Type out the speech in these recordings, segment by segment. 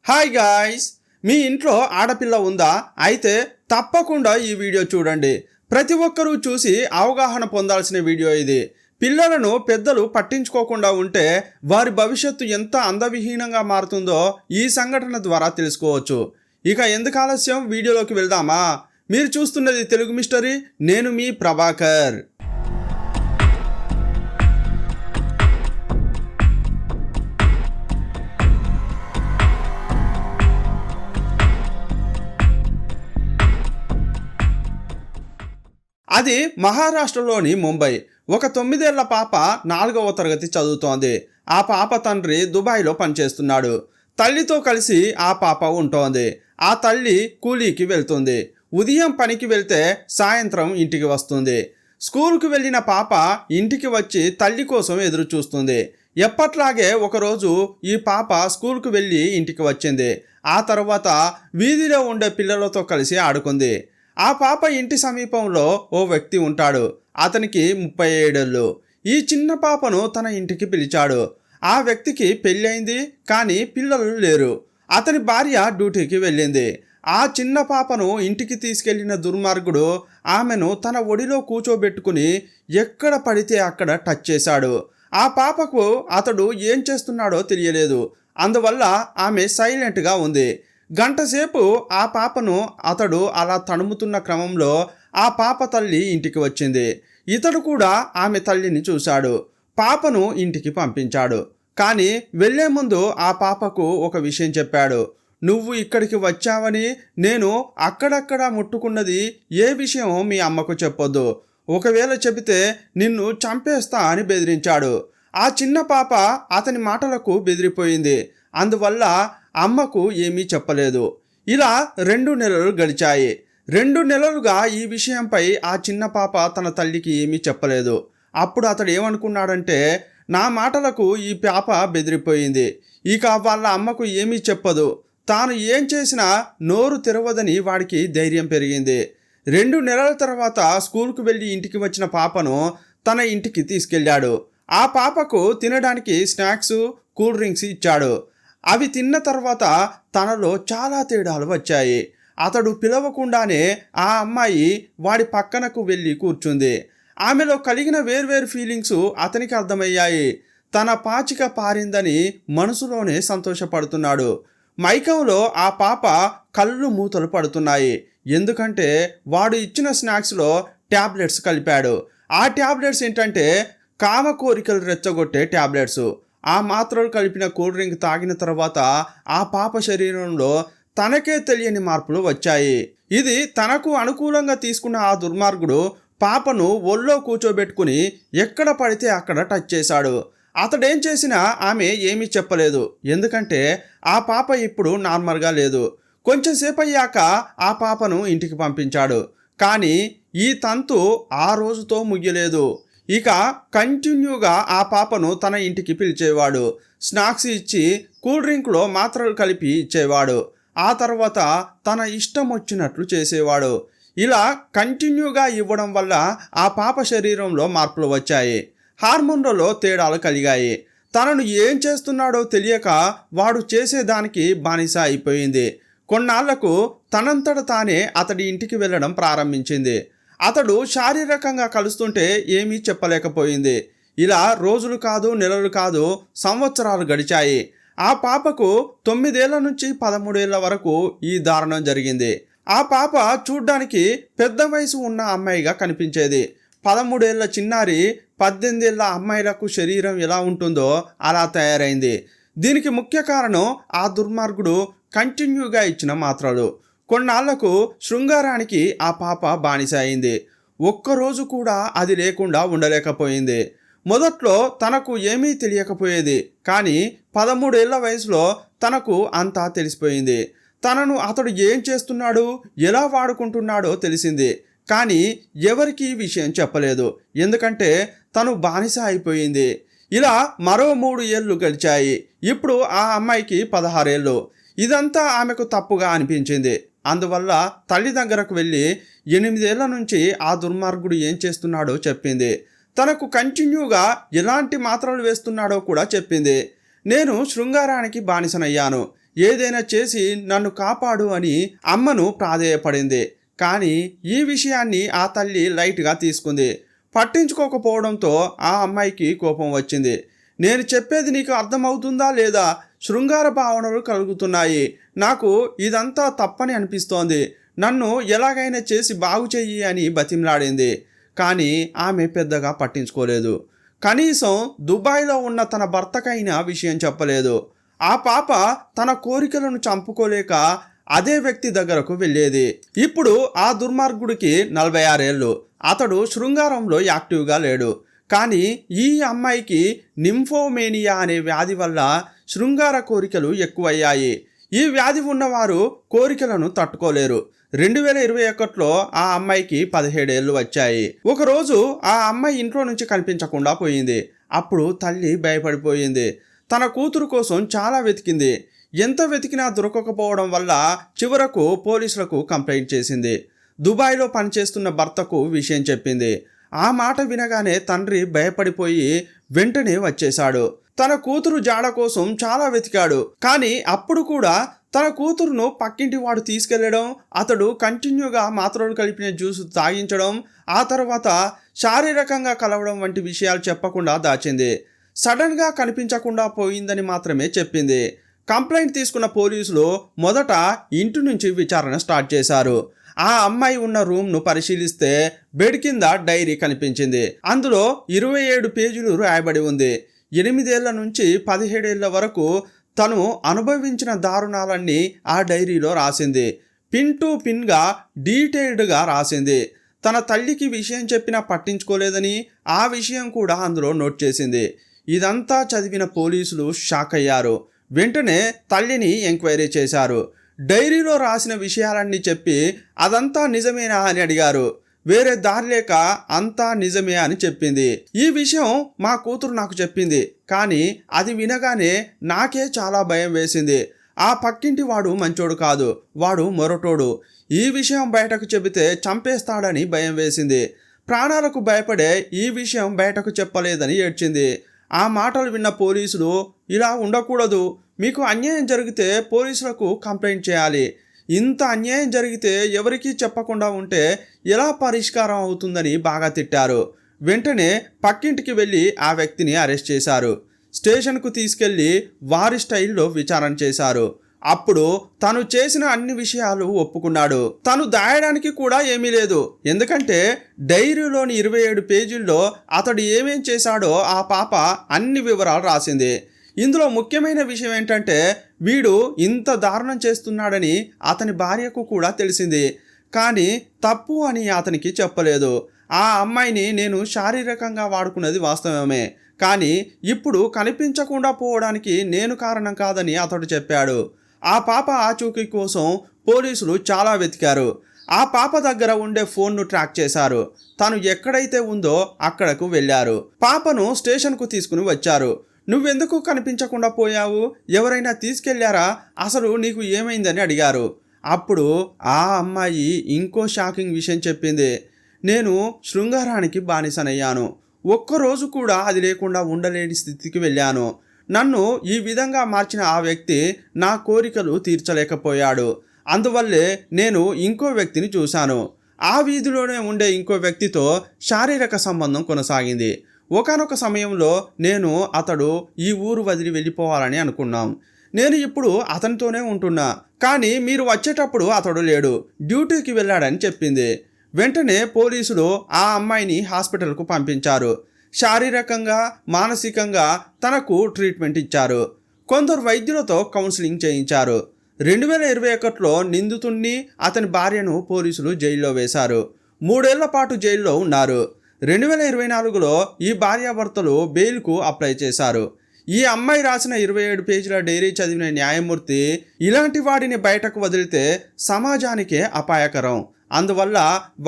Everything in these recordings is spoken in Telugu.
హాయ్ గాయ్స్, మీ ఇంట్లో ఆడపిల్ల ఉందా? అయితే తప్పకుండా ఈ వీడియో చూడండి. ప్రతి ఒక్కరూ చూసి అవగాహన పొందాల్సిన వీడియో ఇది. పిల్లలను పెద్దలు పట్టించుకోకుండా ఉంటే వారి భవిష్యత్తు ఎంత అందవిహీనంగా మారుతుందో ఈ సంఘటన ద్వారా తెలుసుకోవచ్చు. ఇక ఎందుకు ఆలస్యం, వీడియోలోకి వెళ్దామా? మీరు చూస్తున్నది తెలుగు మిస్టరీ. నేను మీ ప్రభాకర్. అది మహారాష్ట్రలోని ముంబై. ఒక 9 ఏళ్ల పాప 4వ తరగతి చదువుతోంది. ఆ పాప తండ్రి దుబాయ్లో పనిచేస్తున్నాడు. తల్లితో కలిసి ఆ పాప ఉంటోంది. ఆ తల్లి కూలీకి వెళ్తుంది. ఉదయం పనికి వెళ్తే సాయంత్రం ఇంటికి వస్తుంది. స్కూల్కి వెళ్ళిన పాప ఇంటికి వచ్చి తల్లి కోసం ఎదురు చూస్తుంది. ఎప్పట్లాగే ఒకరోజు ఈ పాప స్కూల్కి వెళ్ళి ఇంటికి వచ్చింది. ఆ తర్వాత వీధిలో ఉండే పిల్లలతో కలిసి ఆడుకుంది. ఆ పాప ఇంటి సమీపంలో ఓ వ్యక్తి ఉంటాడు. అతనికి 37 ఏళ్ళు. ఈ చిన్న పాపను తన ఇంటికి పిలిచాడు. ఆ వ్యక్తికి పెళ్ళయింది, కానీ పిల్లలు లేరు. అతని భార్య డ్యూటీకి వెళ్ళింది. ఆ చిన్న పాపను ఇంటికి తీసుకెళ్లిన దుర్మార్గుడు ఆమెను తన ఒడిలో కూర్చోబెట్టుకుని ఎక్కడ పడితే అక్కడ టచ్ చేశాడు. ఆ పాపకు అతడు ఏం చేస్తున్నాడో తెలియలేదు. అందువల్ల ఆమె సైలెంట్గా ఉంది. గంటసేపు ఆ పాపను అతడు అలా తణుముతున్న క్రమంలో ఆ పాప తల్లి ఇంటికి వచ్చింది. ఇతడు కూడా ఆమె తల్లిని చూశాడు. పాపను ఇంటికి పంపించాడు. కానీ వెళ్లే ముందు ఆ పాపకు ఒక విషయం చెప్పాడు. నువ్వు ఇక్కడికి వచ్చావని నేను అక్కడక్కడ ముట్టుకున్నది ఏ విషయం మీ అమ్మకు చెప్పొద్దు. ఒకవేళ చెబితే నిన్ను చంపేస్తా అని బెదిరించాడు. ఆ చిన్న పాప అతని మాటలకు బెదిరిపోయింది. అందువల్ల అమ్మకు ఏమీ చెప్పలేదు. ఇలా 2 నెలలు గడిచాయి. 2 నెలలుగా ఈ విషయంపై ఆ చిన్న పాప తన తల్లికి ఏమీ చెప్పలేదు. అప్పుడు అతడు ఏమనుకున్నాడంటే, నా మాటలకు ఈ పాప బెదిరిపోయింది, ఇక వాళ్ళ అమ్మకు ఏమీ చెప్పదు, తాను ఏం చేసినా నోరు తెరవదని వాడికి ధైర్యం పెరిగింది. 2 నెలల తర్వాత స్కూల్కు వెళ్ళి ఇంటికి వచ్చిన పాపను తన ఇంటికి తీసుకెళ్ళాడు. ఆ పాపకు తినడానికి స్నాక్స్, కూల్ డ్రింక్స్ ఇచ్చాడు. అవి తిన్న తర్వాత తనలో చాలా తేడాలు వచ్చాయి. అతడు పిలవకుండానే ఆ అమ్మాయి వాడి పక్కనకు వెళ్ళి కూర్చుంది. ఆమెలో కలిగిన వేర్వేరు ఫీలింగ్స్ అతనికి అర్థమయ్యాయి. తన పాచిక పారిందని మనసులోనే సంతోషపడుతున్నాడు. మైకంలో ఆ పాప కళ్ళు మూతలు పడుతున్నాయి. ఎందుకంటే వాడు ఇచ్చిన స్నాక్స్లో ట్యాబ్లెట్స్ కలిపాడు. ఆ ట్యాబ్లెట్స్ ఏంటంటే కామ కోరికలు రెచ్చగొట్టే ట్యాబ్లెట్స్. ఆ మాత్రలు కలిపిన కూల్ డ్రింక్ తాగిన తర్వాత ఆ పాప శరీరంలో తనకే తెలియని మార్పులు వచ్చాయి. ఇది తనకు అనుకూలంగా తీసుకున్న ఆ దుర్మార్గుడు పాపను ఒళ్ళో కూర్చోబెట్టుకుని ఎక్కడ పడితే అక్కడ టచ్ చేశాడు. అతడేం చేసినా ఆమె ఏమీ చెప్పలేదు. ఎందుకంటే ఆ పాప ఇప్పుడు నార్మల్గా లేదు. కొంచెం సేపు అయ్యాక ఆ పాపను ఇంటికి పంపించాడు. కానీ ఈ తంతు ఆ రోజుతో ముగియలేదు. ఇక కంటిన్యూగా ఆ పాపను తన ఇంటికి పిలిచేవాడు. స్నాక్స్ ఇచ్చి కూల్ డ్రింక్లో మాత్రలు కలిపి ఇచ్చేవాడు. ఆ తర్వాత తన ఇష్టం వచ్చినట్లు చేసేవాడు. ఇలా కంటిన్యూగా ఇవ్వడం వల్ల ఆ పాప శరీరంలో మార్పులు వచ్చాయి. హార్మోన్లలో తేడాలు కలిగాయి. తనను ఏం చేస్తున్నాడో తెలియక వాడు చేసేదానికి బానిస అయిపోయింది. కొన్నాళ్లకు తనంతట తానే అతడి ఇంటికి వెళ్ళడం ప్రారంభించింది. అతడు శారీరకంగా కలుస్తుంటే ఏమీ చెప్పలేకపోయింది. ఇలా రోజులు కాదు, నెలలు కాదు, సంవత్సరాలు గడిచాయి. ఆ పాపకు 9 ఏళ్ల నుంచి 13 ఏళ్ల వరకు ఈ దారుణం జరిగింది. ఆ పాప చూడ్డానికి పెద్ద వయసు ఉన్న అమ్మాయిగా కనిపించేది. 13 ఏళ్ల చిన్నారి 18 ఏళ్ల అమ్మాయిలకు శరీరం ఎలా ఉంటుందో అలా తయారైంది. దీనికి ముఖ్య కారణం ఆ దుర్మార్గుడు కంటిన్యూగా ఇచ్చిన మాత్రలు. కొన్నాళ్లకు శృంగారానికి ఆ పాప బానిస అయింది. ఒక్కరోజు కూడా అది లేకుండా ఉండలేకపోయింది. మొదట్లో తనకు ఏమీ తెలియకపోయేది. కానీ 13 ఏళ్ల వయసులో తనకు అంతా తెలిసిపోయింది. తనను అతడు ఏం చేస్తున్నాడు, ఎలా వాడుకుంటున్నాడో తెలిసింది. కానీ ఎవరికి ఈ విషయం చెప్పలేదు. ఎందుకంటే తను బానిస అయిపోయింది. ఇలా మరో 3 ఏళ్ళు గడిచాయి. ఇప్పుడు ఆ అమ్మాయికి 16 ఏళ్ళు. ఇదంతా ఆమెకు తప్పుగా అనిపించింది. అందువల్ల తల్లి దగ్గరకు వెళ్ళి 8 ఏళ్ల నుంచి ఆ దుర్మార్గుడు ఏం చేస్తున్నాడో చెప్పింది. తనకు కంటిన్యూగా ఎలాంటి మాత్రలు వేస్తున్నాడో కూడా చెప్పింది. నేను శృంగారానికి బానిసనయ్యాను, ఏదైనా చేసి నన్ను కాపాడు అని అమ్మను ప్రాధేయపడింది. కానీ ఈ విషయాన్ని ఆ తల్లి లైట్గా తీసుకుంది. పట్టించుకోకపోవడంతో ఆ అమ్మాయికి కోపం వచ్చింది. నేను చెప్పేది నీకు అర్థమవుతుందా లేదా? శృంగార భావనలు కలుగుతున్నాయి, నాకు ఇదంతా తప్పని అనిపిస్తోంది, నన్ను ఎలాగైనా చేసి బాగు చెయ్యి అని బతిమలాడింది. కానీ ఆమె పెద్దగా పట్టించుకోలేదు. కనీసం దుబాయ్లో ఉన్న తన భర్తకైనా విషయం చెప్పలేదు. ఆ పాప తన కోరికలను చంపుకోలేక అదే వ్యక్తి దగ్గరకు వెళ్ళేది. ఇప్పుడు ఆ దుర్మార్గుడికి 46 ఏళ్ళు. అతడు శృంగారంలో యాక్టివ్గా లేడు. కానీ ఈ అమ్మాయికి నింఫోమేనియా అనే వ్యాధి వల్ల శృంగార కోరికలు ఎక్కువయ్యాయి. ఈ వ్యాధి ఉన్నవారు కోరికలను తట్టుకోలేరు. 2021లో ఆ అమ్మాయికి 17 ఏళ్ళు వచ్చాయి. ఒకరోజు ఆ అమ్మాయి ఇంట్లో నుంచి కనిపించకుండా పోయింది. అప్పుడు తల్లి భయపడిపోయింది. తన కూతురు కోసం చాలా వెతికింది. ఎంత వెతికినా దొరకకపోవడం వల్ల చివరకు పోలీసులకు కంప్లైంట్ చేసింది. దుబాయ్లో పనిచేస్తున్న భర్తకు విషయం చెప్పింది. ఆ మాట వినగానే తండ్రి భయపడిపోయి వెంటనే వచ్చేశాడు. తన కూతురు జాడ కోసం చాలా వెతికాడు. కానీ అప్పుడు కూడా తన కూతురును పక్కింటి వాడు తీసుకెళ్లడం, అతడు కంటిన్యూగా మాత్రలు కలిపిన జ్యూస్ తాగించడం, ఆ తర్వాత శారీరకంగా కలవడం వంటి విషయాలు చెప్పకుండా దాచింది. సడన్గా కనిపించకుండా పోయిందని మాత్రమే చెప్పింది. కంప్లైంట్ తీసుకున్న పోలీసులు మొదట ఇంటి నుంచి విచారణ స్టార్ట్ చేశారు. ఆ అమ్మాయి ఉన్న రూమ్ను పరిశీలిస్తే బెడ్ కింద డైరీ కనిపించింది. అందులో 27 పేజీలు రాయబడి ఉంది. 8 ఏళ్ల నుంచి 17 ఏళ్ల వరకు తను అనుభవించిన దారుణాలన్నీ ఆ డైరీలో రాసింది. పిన్ టు పిన్గా డీటెయిల్డ్గా రాసింది. తన తల్లికి విషయం చెప్పినా పట్టించుకోలేదని ఆ విషయం కూడా అందులో నోట్ చేసింది. ఇదంతా చదివిన పోలీసులు షాక్ అయ్యారు. వెంటనే తల్లిని ఎంక్వైరీ చేశారు. డైరీలో రాసిన విషయాలన్నీ చెప్పి అదంతా నిజమేనా అని అడిగారు. వేరే దారి లేక అంతా నిజమే అని చెప్పింది. ఈ విషయం మా కూతురు నాకు చెప్పింది, కానీ అది వినగానే నాకే చాలా భయం వేసింది. ఆ పక్కింటి వాడు మంచోడు కాదు, వాడు మొరటోడు. ఈ విషయం బయటకు చెబితే చంపేస్తాడని భయం వేసింది. ప్రాణాలకు భయపడే ఈ విషయం బయటకు చెప్పలేదని ఏడ్చింది. ఆ మాటలు విన్న పోలీసులు, ఇలా ఉండకూడదు, మీకు అన్యాయం జరిగితే పోలీసులకు కంప్లైంట్ చేయాలి, ఇంత అన్యాయం జరిగితే ఎవరికీ చెప్పకుండా ఉంటే ఎలా పరిష్కారం అవుతుందని బాగా తిట్టారు. వెంటనే పక్కింటికి వెళ్ళి ఆ వ్యక్తిని అరెస్ట్ చేశారు. స్టేషన్కు తీసుకెళ్లి వారి స్టైల్లో విచారణ చేశారు. అప్పుడు తను చేసిన అన్ని విషయాలు ఒప్పుకున్నాడు. తను దాయడానికి కూడా ఏమీ లేదు, ఎందుకంటే డైరీలోని 27 పేజీల్లో అతడు ఏమేం చేశాడో ఆ పాప అన్ని వివరాలు రాసింది. ఇందులో ముఖ్యమైన విషయం ఏంటంటే వీడు ఇంత దారుణం చేస్తున్నాడని అతని భార్యకు కూడా తెలిసింది, కానీ తప్పు అని అతనికి చెప్పలేదు. ఆ అమ్మాయిని నేను శారీరకంగా వాడుకున్నది వాస్తవమే, కానీ ఇప్పుడు కనిపించకుండా పోవడానికి నేను కారణం కాదని అతడు చెప్పాడు. ఆ పాప ఆచూకీ కోసం పోలీసులు చాలా వెతికారు. ఆ పాప దగ్గర ఉండే ఫోన్ను ట్రాక్ చేశారు. తను ఎక్కడైతే ఉందో అక్కడకు వెళ్ళారు. పాపను స్టేషన్కు తీసుకుని వచ్చారు. నువ్వెందుకు కనిపించకుండా పోయావు, ఎవరైనా తీసుకెళ్లారా, అసలు నీకు ఏమైందని అడిగారు. అప్పుడు ఆ అమ్మాయి ఇంకో షాకింగ్ విషయం చెప్పింది. నేను శృంగారానికి బానిసనయ్యాను, ఒక్కరోజు కూడా అది లేకుండా ఉండలేని స్థితికి వెళ్ళాను. నన్ను ఈ విధంగా మార్చిన ఆ వ్యక్తి నా కోరికలు తీర్చలేకపోయాడు. అందువల్లే నేను ఇంకో వ్యక్తిని చూశాను. ఆ వీధిలోనే ఉండే ఇంకో వ్యక్తితో శారీరక సంబంధం కొనసాగింది. ఒకానొక సమయంలో నేను అతడు ఈ ఊరు వదిలి వెళ్ళిపోవాలని అనుకున్నాం. నేను ఇప్పుడు అతనితోనే ఉంటున్నా, కానీ మీరు వచ్చేటప్పుడు అతడు లేడు, డ్యూటీకి వెళ్ళాడని చెప్పింది. వెంటనే పోలీసులు ఆ అమ్మాయిని హాస్పిటల్కు పంపించారు. శారీరకంగా మానసికంగా తనకు ట్రీట్మెంట్ ఇచ్చారు. కొందరు వైద్యులతో కౌన్సిలింగ్ చేయించారు. 2021లో నిందితుణ్ణి అతని భార్యను పోలీసులు జైల్లో వేశారు. 3 ఏళ్ల పాటు జైల్లో ఉన్నారు. 2024లో ఈ భార్యాభర్తలు బెయిల్కు అప్లై చేశారు. ఈ అమ్మాయి రాసిన 27 పేజీల డైరీ చదివిన న్యాయమూర్తి, ఇలాంటి వాడిని బయటకు వదిలితే సమాజానికే అపాయకరం, అందువల్ల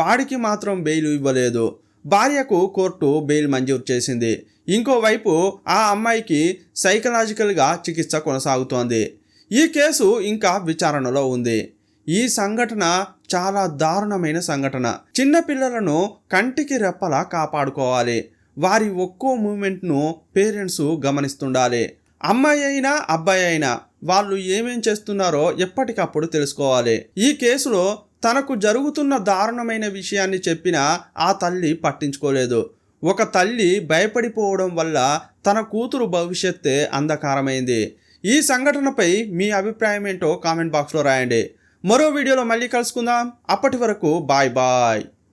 వాడికి మాత్రం బెయిల్ ఇవ్వలేదు. భార్యకు కోర్టు బెయిల్ మంజూరు చేసింది. ఇంకోవైపు ఆ అమ్మాయికి సైకలాజికల్గా చికిత్స కొనసాగుతోంది. ఈ కేసు ఇంకా విచారణలో ఉంది. ఈ సంఘటన చాలా దారుణమైన సంఘటన. చిన్న పిల్లలను కంటికి రెప్పలా కాపాడుకోవాలి. వారి ఒక్కో మూమెంట్ను పేరెంట్స్ గమనిస్తుండాలి. అమ్మాయి అయినా అబ్బాయి అయినా వాళ్ళు ఏమేం చేస్తున్నారో ఎప్పటికప్పుడు తెలుసుకోవాలి. ఈ కేసులో తనకు జరుగుతున్న దారుణమైన విషయాన్ని చెప్పినా ఆ తల్లి పట్టించుకోలేదు. ఒక తల్లి భయపడిపోవడం వల్ల తన కూతురు భవిష్యత్తే అంధకారమైంది. ఈ సంఘటనపై మీ అభిప్రాయం ఏంటో కామెంట్ బాక్స్లో రాయండి. మరో వీడియోలో మళ్ళీ కలుసుకుందాం. అప్పటి వరకు బాయ్ బాయ్.